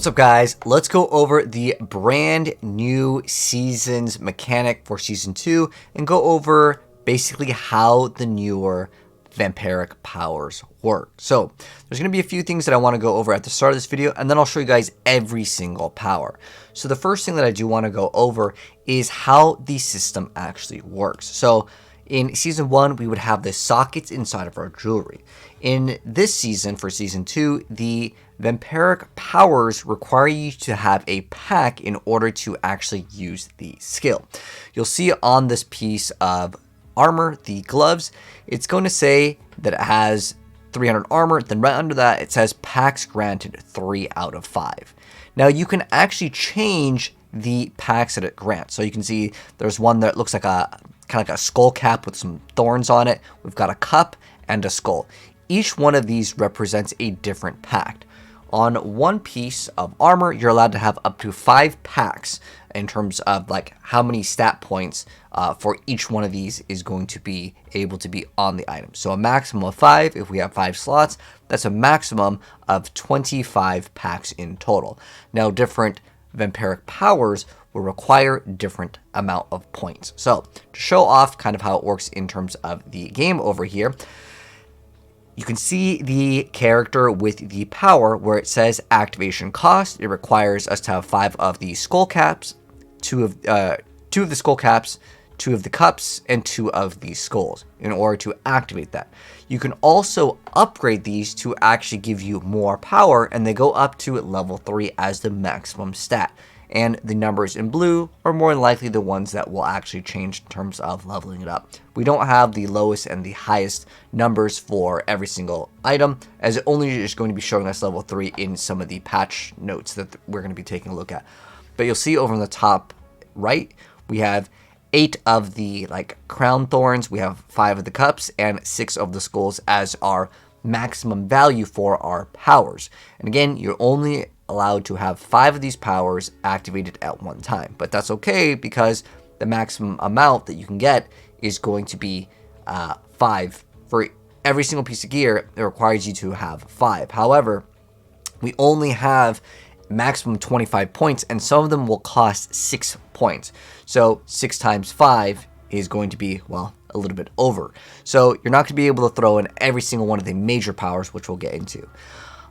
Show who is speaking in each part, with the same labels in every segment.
Speaker 1: What's up, guys? Let's go over the brand new seasons mechanic for season 2 and go over basically how the newer vampiric powers work. So there's going to be a few things that I want to go over at the start of this video, and then I'll show you guys every single power. So the first thing that I do want to go over is how the system actually works. So in season 1, we would have the sockets inside of our jewelry. In this season, for season 2, the vampiric powers require you to have a pack in order to actually use the skill. You'll see on this piece of armor, the gloves, it's going to say that it has 300 armor. Then right under that, it says packs granted 3 out of 5. Now you can actually change the packs that it grants. So you can see there's one that looks like a kind of like a skull cap with some thorns on it. We've got a cup and a skull. Each one of these represents a different pack. On one piece of armor, you're allowed to have up to 5 packs in terms of like how many stat points for each one of these is going to be able to be on the item. So a maximum of 5, if we have 5 slots, that's a maximum of 25 packs in total. Now, different vampiric powers will require different amount of points. So to show off kind of how it works in terms of the game over here, you can see the character with the power where it says activation cost. It requires us to have 5 of the skull caps, 2 of the skull caps, 2 of the cups, and 2 of the skulls in order to activate that. You can also upgrade these to actually give you more power, and they go up to level 3 as the maximum stat. And the numbers in blue are more than likely the ones that will actually change in terms of leveling it up. We don't have the lowest and the highest numbers for every single item, as it only is going to be showing us level 3 in some of the patch notes that we're going to be taking a look at. But you'll see over in the top right, we have 8 of the crown thorns, we have 5 of the cups, and 6 of the skulls as our maximum value for our powers. And again, you're only allowed to have 5 of these powers activated at one time, but that's okay because the maximum amount that you can get is going to be 5 for every single piece of gear. It requires you to have 5. However, we only have maximum 25 points, and some of them will cost 6 points. So 6 times 5 is going to be, well, a little bit over. So you're not going to be able to throw in every single one of the major powers, which we'll get into.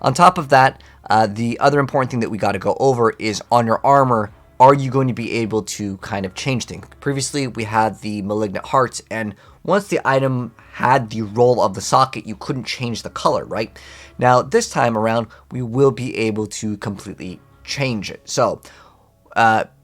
Speaker 1: On top of that, the other important thing that we got to go over is on your armor, are you going to be able to kind of change things? Previously, we had the Malignant hearts, and once the item had the roll of the socket, you couldn't change the color, right? Now, this time around, we will be able to completely change it. So,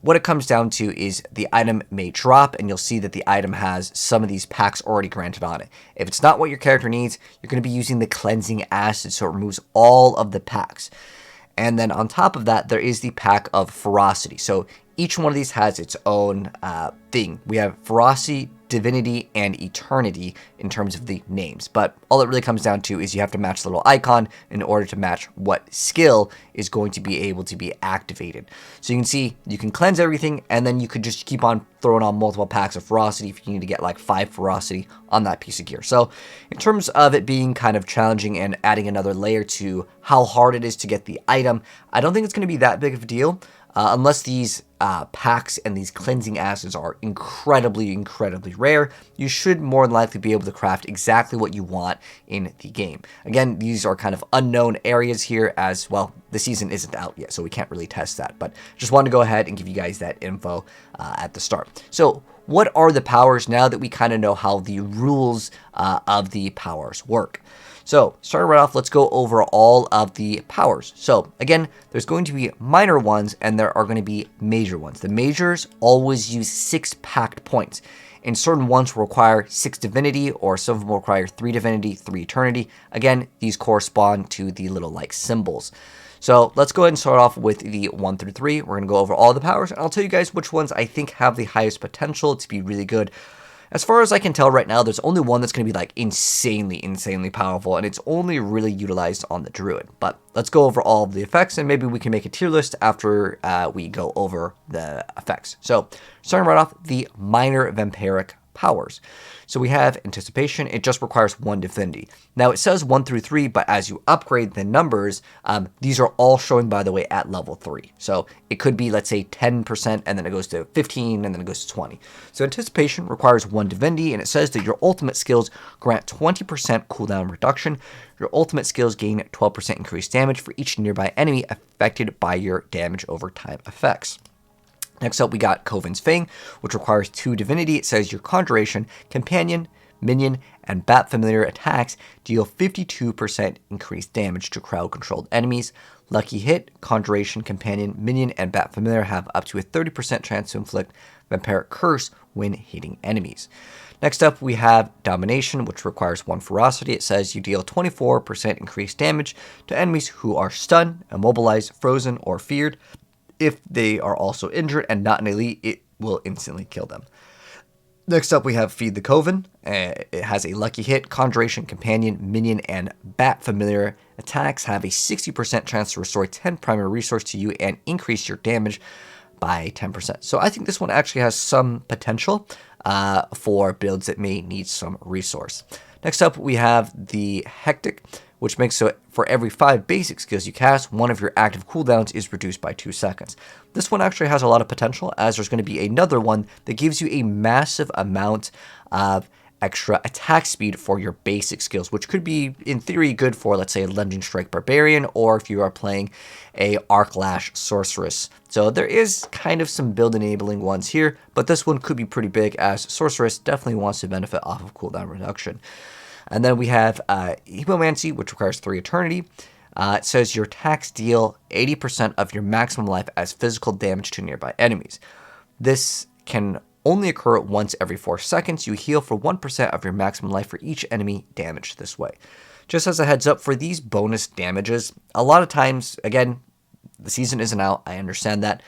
Speaker 1: what it comes down to is the item may drop, and you'll see that the item has some of these packs already granted on it. If it's not what your character needs, you're going to be using the cleansing acid, so it removes all of the packs. And then on top of that, there is the pack of ferocity. So each one of these has its own thing. We have ferocity, divinity, and eternity in terms of the names. But all it really comes down to is you have to match the little icon in order to match what skill is going to be able to be activated. So you can see you can cleanse everything, and then you could just keep on throwing on multiple packs of ferocity if you need to get like 5 ferocity on that piece of gear. So in terms of it being kind of challenging and adding another layer to how hard it is to get the item, I don't think it's going to be that big of a deal. Unless these packs and these cleansing acids are incredibly rare, you should more than likely be able to craft exactly what you want in the game. Again, these are kind of unknown areas here, as well, the season isn't out yet, so we can't really test that. But just wanted to go ahead and give you guys that info at the start. So what are the powers now that we kind of know how the rules of the powers work? So, starting right off, let's go over all of the powers. So, again, there's going to be minor ones, and there are going to be major ones. The majors always use 6 packed points, and certain ones will require 6 divinity, or some of them will require 3 divinity, 3 eternity. Again, these correspond to the little symbols. So, let's go ahead and start off with the 1 through 3. We're going to go over all the powers, and I'll tell you guys which ones I think have the highest potential to be really good. As far as I can tell right now, there's only one that's going to be insanely powerful, and it's only really utilized on the druid. But let's go over all of the effects, and maybe we can make a tier list after we go over the effects. So starting right off, the minor vampiric powers. So we have Anticipation. It just requires 1 Divinity. Now it says 1 through 3, but as you upgrade the numbers, these are all showing, by the way, at level 3. So it could be, let's say, 10%, and then it goes to 15, and then it goes to 20. So Anticipation requires 1 Divinity, and it says that your ultimate skills grant 20% cooldown reduction. Your ultimate skills gain 12% increased damage for each nearby enemy affected by your damage over time effects. Next up, we got Coven's Fang, which requires 2 Divinity. It says your Conjuration, Companion, Minion, and Bat Familiar attacks deal 52% increased damage to crowd-controlled enemies. Lucky Hit, Conjuration, Companion, Minion, and Bat Familiar have up to a 30% chance to inflict Vampiric Curse when hitting enemies. Next up, we have Domination, which requires 1 Ferocity. It says you deal 24% increased damage to enemies who are stunned, immobilized, frozen, or feared. If they are also injured and not an elite, it will instantly kill them. Next up, we have Feed the Coven. It has a Lucky Hit, Conjuration, Companion, Minion, and Bat Familiar attacks have a 60% chance to restore 10 primary resource to you and increase your damage by 10%. So I think this one actually has some potential for builds that may need some resource. Next up, we have the Hectic, which makes so for every 5 basic skills you cast, 1 of your active cooldowns is reduced by 2 seconds. This one actually has a lot of potential, as there's going to be another one that gives you a massive amount of extra attack speed for your basic skills, which could be, in theory, good for, let's say, a Lunging Strike Barbarian, or if you are playing a Arc Lash Sorceress. So there is kind of some build-enabling ones here, but this one could be pretty big, as Sorceress definitely wants to benefit off of cooldown reduction. And then we have Hemomancy, which requires 3 Eternity. It says your attacks deal 80% of your maximum life as physical damage to nearby enemies. This can only occur once every 4 seconds. You heal for 1% of your maximum life for each enemy damaged this way. Just as a heads up, for these bonus damages, a lot of times, again, the season isn't out, I understand that.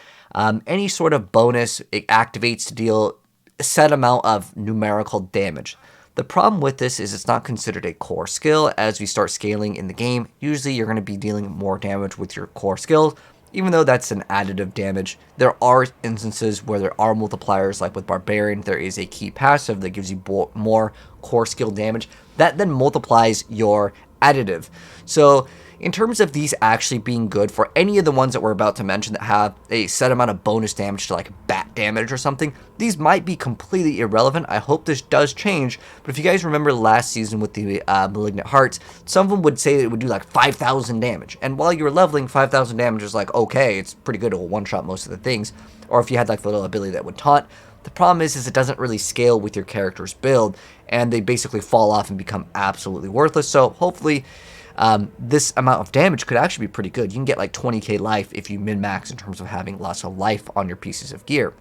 Speaker 1: Any sort of bonus, it activates to deal a set amount of numerical damage. The problem with this is it's not considered a core skill. As we start scaling in the game, usually you're going to be dealing more damage with your core skills, even though that's an additive damage. There are instances where there are multipliers, like with Barbarian, there is a key passive that gives you more core skill damage that then multiplies your additive. So in terms of these actually being good for any of the ones that we're about to mention that have a set amount of bonus damage to like bat damage or something, these might be completely irrelevant. I hope this does change, but if you guys remember last season with the Malignant Hearts, some of them would say that it would do like 5,000 damage, and while you were leveling, 5,000 damage is like, okay, it's pretty good, it will one-shot most of the things, or if you had like the little ability that would taunt. The problem is it doesn't really scale with your character's build, and they basically fall off and become absolutely worthless. So hopefully this amount of damage could actually be pretty good. You can get like 20k life if you min-max in terms of having lots of life on your pieces of gear.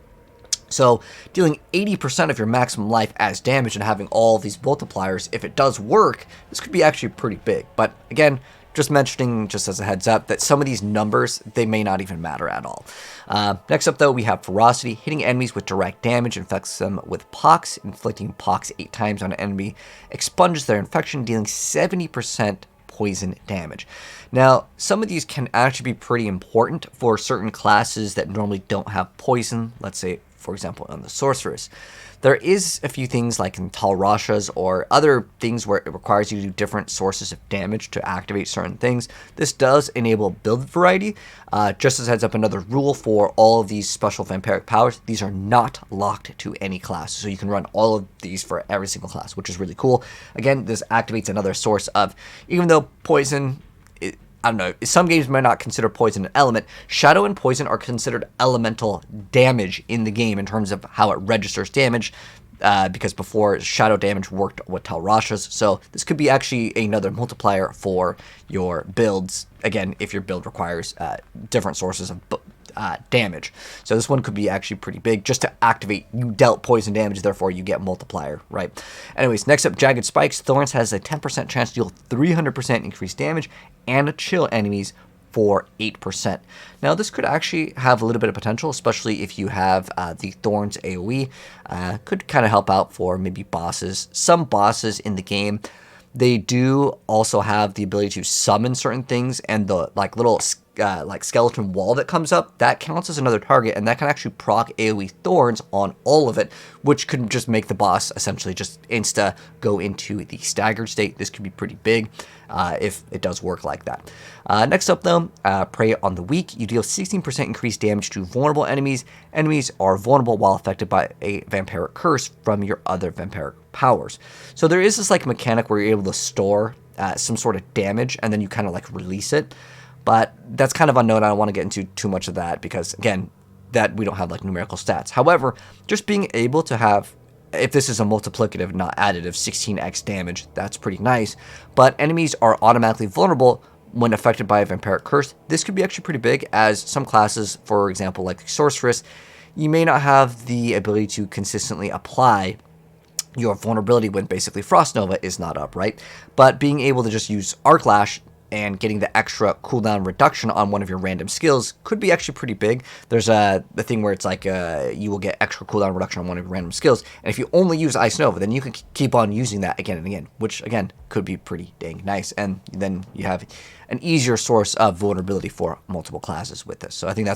Speaker 1: So dealing 80% of your maximum life as damage and having all of these multipliers, if it does work, this could be actually pretty big. But again, just mentioning, just as a heads up, that some of these numbers, they may not even matter at all. Next up, though, we have Ferocity. Hitting enemies with direct damage infects them with pox. Inflicting pox 8 times on an enemy expunges their infection, dealing 70% poison damage. Now, some of these can actually be pretty important for certain classes that normally don't have poison. Let's say, for example, on the Sorceress. There is a few things like in Tal Rashas or other things where it requires you to do different sources of damage to activate certain things. This does enable build variety. Just as a heads up, another rule for all of these special vampiric powers, these are not locked to any class. So you can run all of these for every single class, which is really cool. Again, this activates another source of, even though poison, I don't know, some games might not consider poison an element, shadow and poison are considered elemental damage in the game in terms of how it registers damage, because before shadow damage worked with Tal Rashas, so this could be actually another multiplier for your builds, again, if your build requires different sources of damage. So this one could be actually pretty big. Just to activate, you dealt poison damage, therefore you get multiplier, right? Anyways, next up, Jagged Spikes. Thorns has a 10% chance to deal 300% increased damage and chill enemies for 8%. Now this could actually have a little bit of potential, especially if you have the Thorns AoE. Could kind of help out for maybe bosses. Some bosses in the game, they do also have the ability to summon certain things, and the like little like skeleton wall that comes up, that counts as another target, and that can actually proc AoE thorns on all of it, which could just make the boss essentially just insta go into the staggered state. This could be pretty big if it does work like that. Next up though, Prey on the Weak. You deal 16% increased damage to vulnerable enemies. Enemies are vulnerable while affected by a vampiric curse from your other vampiric powers. So there is this like mechanic where you're able to store some sort of damage and then you kind of like release it. But that's kind of unknown. I don't want to get into too much of that because, again, that we don't have like numerical stats. However, just being able to have, if this is a multiplicative, not additive, 16x damage, that's pretty nice. But enemies are automatically vulnerable when affected by a vampiric curse. This could be actually pretty big, as some classes, for example, like the Sorceress, you may not have the ability to consistently apply your vulnerability when basically Frost Nova is not up, right? But being able to just use Arc Lash and getting the extra cooldown reduction on one of your random skills could be actually pretty big. There's the thing where it's like you will get extra cooldown reduction on one of your random skills, and if you only use Ice Nova, then you can keep on using that again and again, which again could be pretty dang nice, and then you have an easier source of vulnerability for multiple classes with this. So I think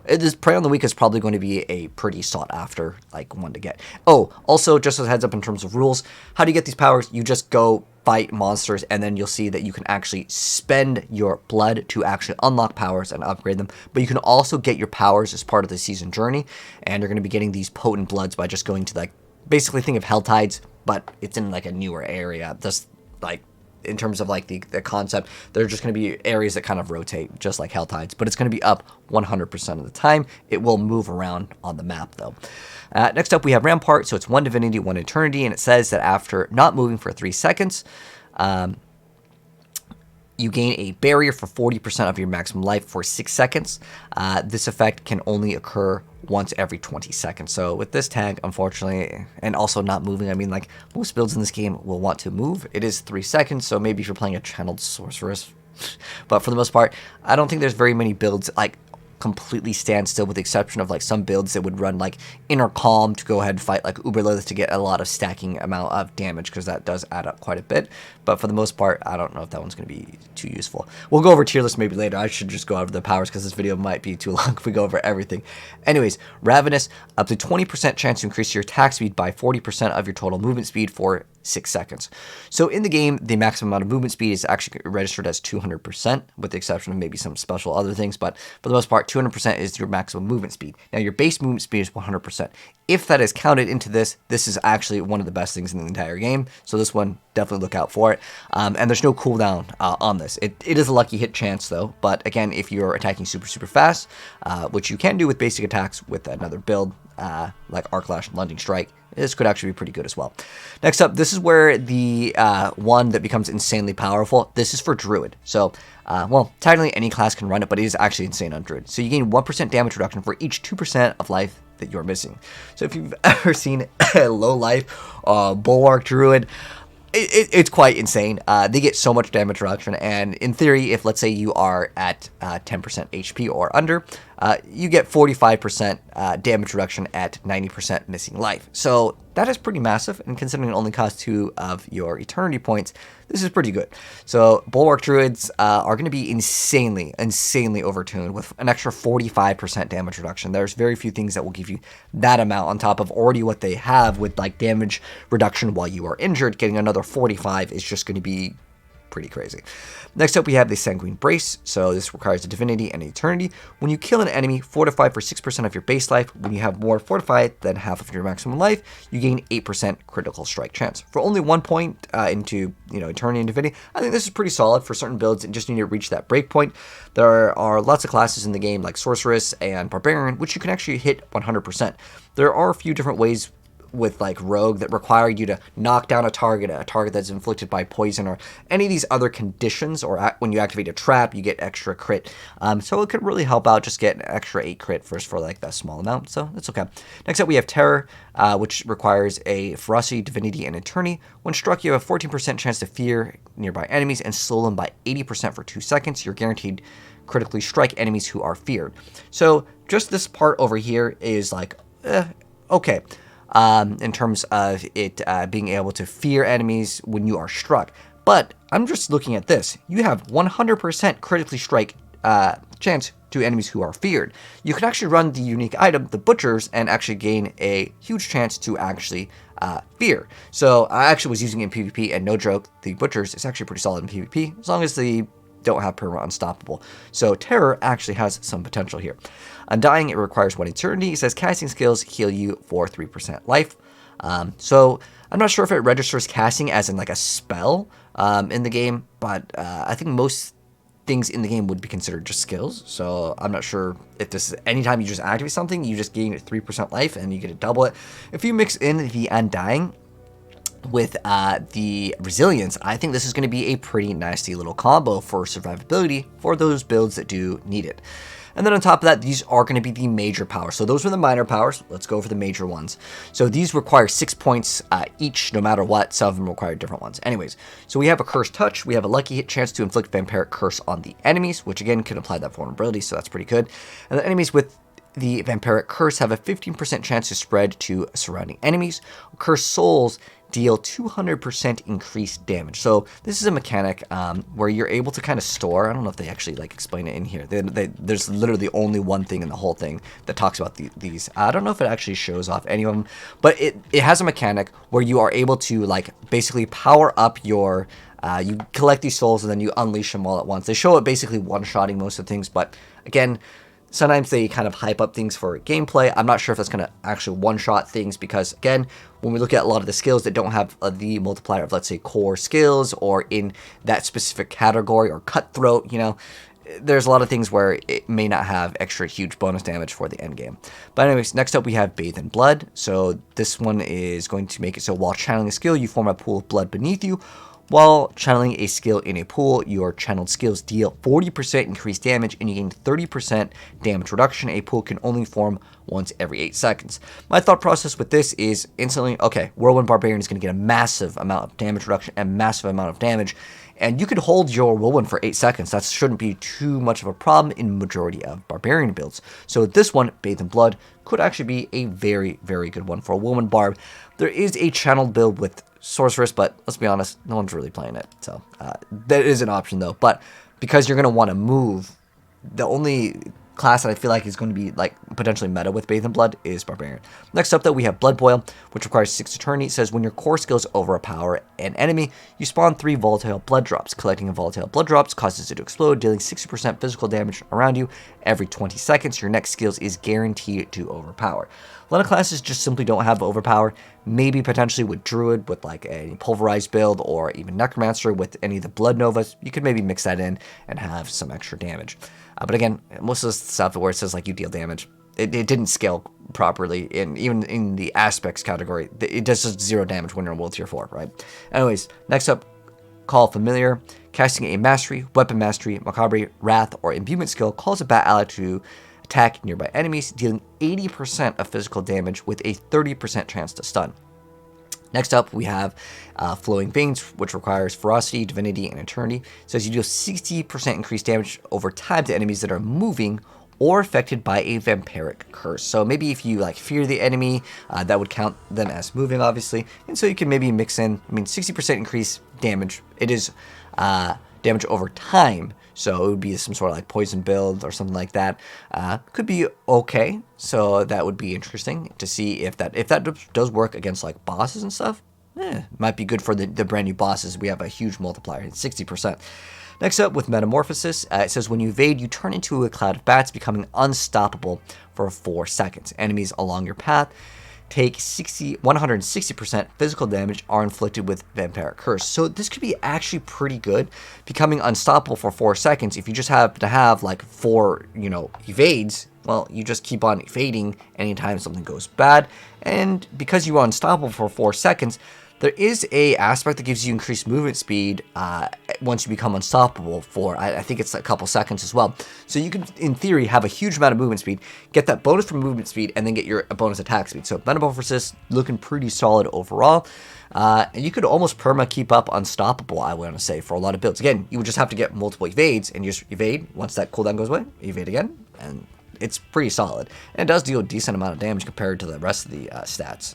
Speaker 1: this Prey on the Weak is probably going to be a pretty sought after like one to get. Oh, also just as a heads up in terms of rules, how do you get these powers? You just go fight monsters, and then you'll see that you can actually spend your blood to actually unlock powers and upgrade them. But you can also get your powers as part of the season journey, and you're going to be getting these potent bloods by just going to like, basically think of Hell Tides, but it's in like a newer area. Just like in terms of like the concept, they're just going to be areas that kind of rotate just like Hell Tides, but it's going to be up 100% of the time. It will move around on the map though. Next up, we have Rampart. So it's 1 Divinity, 1 Eternity, and it says that after not moving for 3 seconds, you gain a barrier for 40% of your maximum life for 6 seconds. This effect can only occur once every 20 seconds. So with this tag, unfortunately, and also not moving, I mean, like most builds in this game will want to move. It is 3 seconds, so maybe if you're playing a channeled sorceress, but for the most part, I don't think there's very many builds like completely stand still, with the exception of like some builds that would run like Inner Calm to go ahead and fight like Uberlith to get a lot of stacking amount of damage, because that does add up quite a bit. But for the most part, I don't know if that one's going to be too useful. We'll go over tier list maybe later. I should just go over the powers because this video might be too long if we go over everything. Anyways, Ravenous, up to 20% chance to increase your attack speed by 40% of your total movement speed for 6 seconds. So in the game, the maximum amount of movement speed is actually registered as 200%, with the exception of maybe some special other things, but for the most part, 200% is your maximum movement speed. Now, your base movement speed is 100%. If that is counted into this, this is actually one of the best things in the entire game, so this one, definitely look out for it. And there's no cooldown on this. It is a lucky hit chance, though, but again, if you're attacking super fast, which you can do with basic attacks with another build, like Arc Lash and Lunging Strike, this could actually be pretty good as well. Next up, this is where the one that becomes insanely powerful. This is for Druid. So, well, technically any class can run it, but it is actually insane on Druid. So you gain 1% damage reduction for each 2% of life that you're missing. So if you've ever seen a low life Bulwark Druid, it's quite insane. They get so much damage reduction, and in theory, if let's say you are at 10% HP or under, you get 45% damage reduction at 90% missing life. So that is pretty massive, and considering it only costs 2 of your Eternity points, this is pretty good. So Bulwark Druids are going to be insanely overtuned with an extra 45% damage reduction. There's very few things that will give you that amount on top of already what they have with like damage reduction while you are injured. Getting another 45 is just going to be pretty crazy. Next up, we have the Sanguine Brace. So this requires a Divinity and an Eternity. When you kill an enemy, fortify for 6% of your base life. When you have more fortified than half of your maximum life, you gain 8% critical strike chance. For only 1 point into Eternity and Divinity, I think this is pretty solid for certain builds and just need to reach that break point. There are lots of classes in the game like Sorceress and Barbarian, which you can actually hit 100%. There are a few different ways with like Rogue that require you to knock down a target that's inflicted by poison or any of these other conditions, or when you activate a trap you get extra crit, so it could really help out just get an extra 8 crit for like that small amount, so that's okay. Next up, we have Terror, which requires a Ferocity, Divinity, and Eternity. When struck, you have a 14% chance to fear nearby enemies and slow them by 80% for 2 seconds. You're guaranteed critically strike enemies who are feared. So just this part over here is like okay, in terms of it being able to fear enemies when you are struck. But I'm just looking at this. You have 100% critically strike chance to enemies who are feared. You can actually run the unique item, the Butchers, and actually gain a huge chance to actually fear. So I actually was using it in PvP, and no joke, the Butchers is actually pretty solid in PvP, as long as they don't have perma unstoppable. So Terror actually has some potential here. Undying, it requires 1 eternity. It says casting skills heal you for 3% life. So I'm not sure if it registers casting as in like a spell in the game, but I think most things in the game would be considered just skills. So I'm not sure if this is anytime you just activate something, you just gain 3% life and you get to double it. If you mix in the Undying with the Resilience, I think this is going to be a pretty nasty little combo for survivability for those builds that do need it. And then on top of that, these are going to be the major powers. So those were the minor powers. Let's go for the major ones. So these require 6 points each, no matter what. Some of them require different ones. Anyways, so we have a Cursed Touch. We have a lucky hit chance to inflict Vampiric Curse on the enemies, which again can apply that vulnerability, so that's pretty good. And the enemies with the Vampiric Curse have a 15% chance to spread to surrounding enemies. Cursed Souls deal 200% increased damage. So this is a mechanic where you're able to kind of store. I don't know if they actually like explain it in here. There's literally only one thing in the whole thing that talks about these. I don't know if it actually shows off any of them, but it has a mechanic where you are able to like basically power up your you collect these souls and then you unleash them all at once. They show it basically one-shotting most of the things, but again, sometimes they kind of hype up things for gameplay. I'm not sure if that's going to actually one-shot things because, again, when we look at a lot of the skills that don't have the multiplier of, let's say, core skills or in that specific category or cutthroat, you know, there's a lot of things where it may not have extra huge bonus damage for the end game. But anyways, next up we have Bathe in Blood. So this one is going to make it so while channeling a skill, you form a pool of blood beneath you. While channeling a skill in a pool, your channeled skills deal 40% increased damage and you gain 30% damage reduction. A pool can only form once every 8 seconds. My thought process with this is instantly, okay, Whirlwind Barbarian is going to get a massive amount of damage reduction and massive amount of damage. And you could hold your Whirlwind for 8 seconds. That shouldn't be too much of a problem in the majority of Barbarian builds. So this one, Bathe in Blood, could actually be a very, very good one for a Whirlwind Barb. There is a channeled build with Sorceress, but let's be honest, no one's really playing it. So that is an option though. But because you're going to want to move, the only class that I feel like is going to be like potentially meta with Bathe in Blood is Barbarian. Next up though, we have Blood Boil, which requires 6 eternity. It says when your core skills overpower an enemy, you spawn 3 volatile blood drops. Collecting a volatile blood drops causes it to explode, dealing 60% physical damage around you every 20 seconds. Your next skills is guaranteed to overpower. A lot of classes just simply don't have overpower. Maybe potentially with Druid, with like a pulverized build, or even Necromancer with any of the Blood Novas. You could maybe mix that in and have some extra damage. But again, most of the stuff where it says like you deal damage, it didn't scale properly. Even in the aspects category, it does just 0 damage when you're in World Tier 4, right? Anyways, next up, Call Familiar. Casting a Mastery, Weapon Mastery, Macabre, Wrath, or Imbuement skill calls a bat ally to attack nearby enemies, dealing 80% of physical damage with a 30% chance to stun. Next up, we have Flowing Veins, which requires Ferocity, Divinity, and Eternity. It says you deal 60% increased damage over time to enemies that are moving or affected by a Vampiric Curse. So maybe if you like fear the enemy, that would count them as moving, obviously. And so you can maybe mix in, 60% increased damage. It is damage over time. So it would be some sort of like poison build or something like that. Could be okay. So that would be interesting to see if that does work against like bosses and stuff. Might be good for the brand new bosses. We have a huge multiplier, it's 60%. Next up with Metamorphosis, it says when you evade, you turn into a cloud of bats, becoming unstoppable for 4 seconds. Enemies along your path take 160% physical damage are inflicted with Vampiric Curse. So this could be actually pretty good, becoming unstoppable for 4 seconds. If you just have to have like 4, evades, well, you just keep on evading anytime something goes bad. And because you are unstoppable for 4 seconds, there is a aspect that gives you increased movement speed once you become unstoppable for, I think it's a couple seconds as well. So you could, in theory, have a huge amount of movement speed, get that bonus from movement speed, and then get your bonus attack speed. So Metamorphosis looking pretty solid overall. And you could almost perma keep up unstoppable, I want to say, for a lot of builds. Again, you would just have to get multiple evades, and you just evade. Once that cooldown goes away, evade again, and it's pretty solid. And it does deal a decent amount of damage compared to the rest of the stats.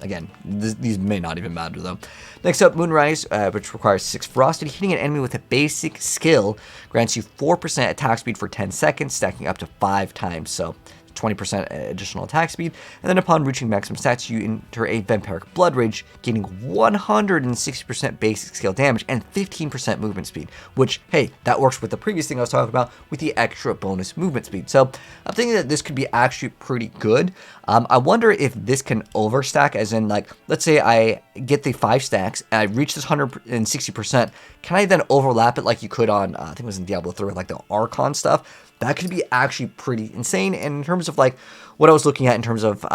Speaker 1: again, these may not even matter though. Next up, Moonrise, which requires 6 Ferocity. Hitting an enemy with a basic skill grants you 4% attack speed for 10 seconds, stacking up to 5 times. So 20% additional attack speed, and then upon reaching maximum stats, you enter a Vampiric Blood Rage, gaining 160% basic skill damage and 15% movement speed, which, hey, that works with the previous thing I was talking about with the extra bonus movement speed. So I'm thinking that this could be actually pretty good. I wonder if this can overstack, as in, like, let's say I get the 5 stacks and I reach this 160%, can I then overlap it like you could on, I think it was in Diablo 3 with like the Archon stuff? That could be actually pretty insane. And in terms of like what I was looking at in terms of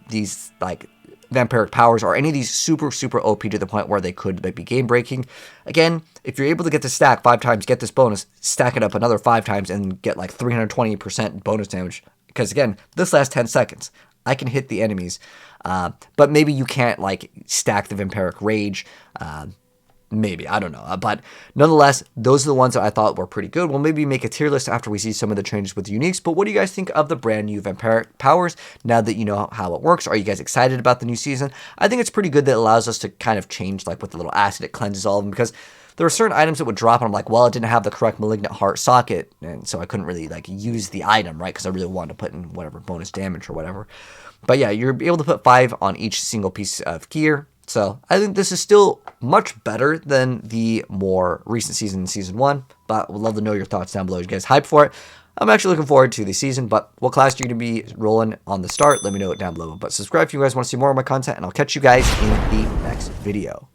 Speaker 1: these like vampiric powers, or any of these super OP to the point where they could like, be game breaking. Again, if you're able to get the stack 5 times, get this bonus, stack it up another 5 times and get like 320% bonus damage. Because again, this lasts 10 seconds. I can hit the enemies, but maybe you can't like stack the Vampiric Rage. Maybe, I don't know. But nonetheless, those are the ones that I thought were pretty good. We'll maybe make a tier list after we see some of the changes with the uniques. But what do you guys think of the brand new Vampiric powers now that you know how it works? Are you guys excited about the new season? I think it's pretty good that it allows us to kind of change, like with the little acid, it cleanses all of them, because there were certain items that would drop and I'm like, well, it didn't have the correct Malignant heart socket, and so I couldn't really like use the item, right? Because I really wanted to put in whatever bonus damage or whatever. But yeah, you're able to put 5 on each single piece of gear. So I think this is still much better than the more recent season, season 1. But would love to know your thoughts down below. You guys hyped for it? I'm actually looking forward to the season. But what class are you going to be rolling on the start? Let me know it down below. But subscribe if you guys want to see more of my content, and I'll catch you guys in the next video.